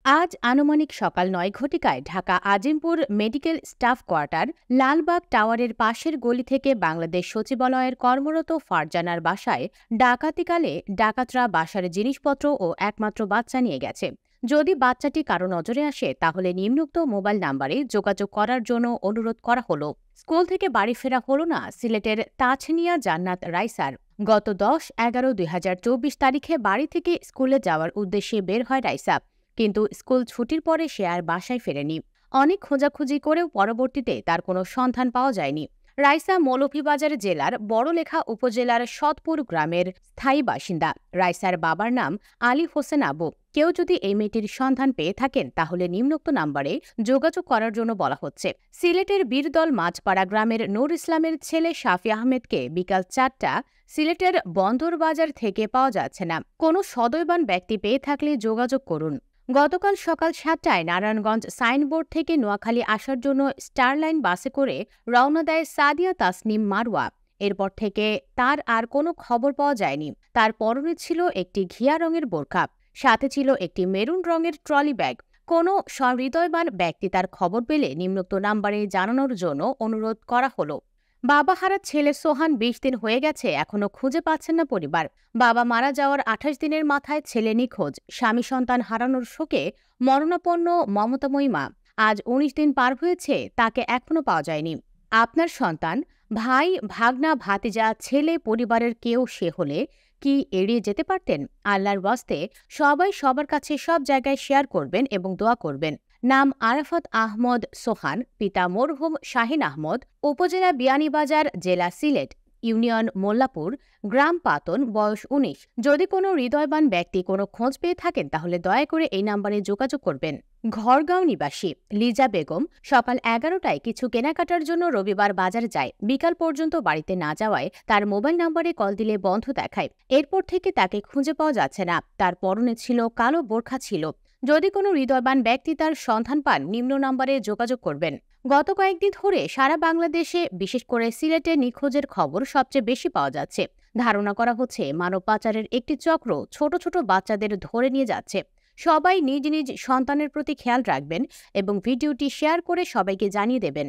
আজ আনুমানিক সকাল ৯ ঘটিকায় Dhaka Azimpur medical staff quarter Lalbagh টাওয়ারের পাশের গলি থেকে বাংলাদেশ সচিবালয়ের কর্মরত ফারজানার বাসায় ডাকাতিকালে ডাকাতরা বাসার জিনিসপত্র ও একমাত্র বাচ্চা নিয়ে গেছে। যদি বাচ্চাটি কারো নজরে আসে তাহলে নিম্নোক্ত মোবাইল নাম্বারে যোগাযোগ করার জন্য অনুরোধ করা হলো। স্কুল থেকে বাড়ি ফেরা হলো না সিলেটের তাছনিয়া জান্নাত রাইসার। গত ১০-১১-২০২৪ তারিখে বাড়ি থেকে স্কুলে যাওয়ার উদ্দেশ্যে বের হয় রাইসা, কিন্তু স্কুল ছুটির পরে সে আর বাসায় ফেরেনি। অনেক খোঁজাখুঁজি করেও পরবর্তীতে তার কোনো সন্ধান পাওয়া যায়নি। রাইসা মৌলভীবাজার জেলার বড়লেখা উপজেলার সতপুর গ্রামের স্থায়ী বাসিন্দা। রাইসার বাবার নাম আলী হোসেন আবু। কেউ যদি এই মেয়েটির সন্ধান পেয়ে থাকেন তাহলে নিম্নোক্ত নাম্বারে যোগাযোগ করার জন্য বলা হচ্ছে। সিলেটের বীরদল মাঝপাড়া গ্রামের নূর ইসলামের ছেলে শাফি আহমেদকে বিকাল ৪টা সিলেটের বন্দরবাজার থেকে পাওয়া যাচ্ছে না। কোনো সদয়বান ব্যক্তি পেয়ে থাকলে যোগাযোগ করুন। গতকাল সকাল ৭টায় নারায়ণগঞ্জ সাইনবোর্ড থেকে নোয়াখালী আসার জন্য স্টারলাইন বাসে করে রওনা দেয় সাদিয়া তাসনিম মারওয়া। এরপর থেকে তার আর কোনো খবর পাওয়া যায়নি। তার পরনে ছিল একটি ঘিয়া রঙের বোরখা, সাথে ছিল একটি মেরুন রঙের ট্রলি ব্যাগ। কোনো সহৃদয়বান ব্যক্তি তার খবর পেলে নিম্নোক্ত নাম্বারে জানানোর জন্য অনুরোধ করা হলো। বাবা হারা ছেলে সোহান ২০ দিন হয়ে গেছে, এখনো খুঁজে পাচ্ছেন না পরিবার। বাবা মারা যাওয়ার ২৮ দিনের মাথায় ছেলে নিখোঁজ। স্বামী সন্তান হারানোর শোকে মরণাপন্ন মমতাময়ী মা। আজ ১৯ দিন পার হয়েছে, তাকে এখনো পাওয়া যায়নি। আপনার সন্তান, ভাই, ভাগনা, ভাতিজা, ছেলে, পরিবারের কেউ সে হলে কি এড়িয়ে যেতে পারতেন? আল্লাহর ওয়াস্তে সবাই সবার কাছে সব জায়গায় শেয়ার করবেন এবং দোয়া করবেন। নাম আরাফাত আহমদ সোহান, পিতা মরহুম শাহিন আহমদ, উপজেলা বিয়ানীবাজার, জেলা সিলেট, ইউনিয়ন মোল্লাপুর, গ্রাম পাতন, বয়স ১৯। যদি কোনো হৃদয়বান ব্যক্তি কোনো খোঁজ পেয়ে থাকেন তাহলে দয়া করে এই নাম্বারে যোগাযোগ করবেন। ঘরগাঁও নিবাসী লিজা বেগম সকাল ১১টায় কিছু কেনাকাটার জন্য রবিবার বাজারে যায়। বিকাল পর্যন্ত বাড়িতে না যাওয়ায় তার মোবাইল নাম্বারে কল দিলে বন্ধ দেখায়। এরপর থেকে তাকে খুঁজে পাওয়া যাচ্ছে না। তার পরনে ছিল কালো বোরখা ছিল। যদি কোনো হৃদয়বান ব্যক্তি তার সন্ধান পান নিম্ন নম্বরে যোগাযোগ করবেন। গত কয়েকদিন ধরে সারা বাংলাদেশে, বিশেষ করে সিলেটে নিখোঁজের খবর সবচেয়ে বেশি পাওয়া যাচ্ছে। ধারণা করা হচ্ছে মানব পাচারের একটি চক্র ছোট ছোট বাচ্চাদের ধরে নিয়ে যাচ্ছে। সবাই নিজ নিজ সন্তানের প্রতি খেয়াল রাখবেন এবং ভিডিওটি শেয়ার করে সবাইকে জানিয়ে দেবেন।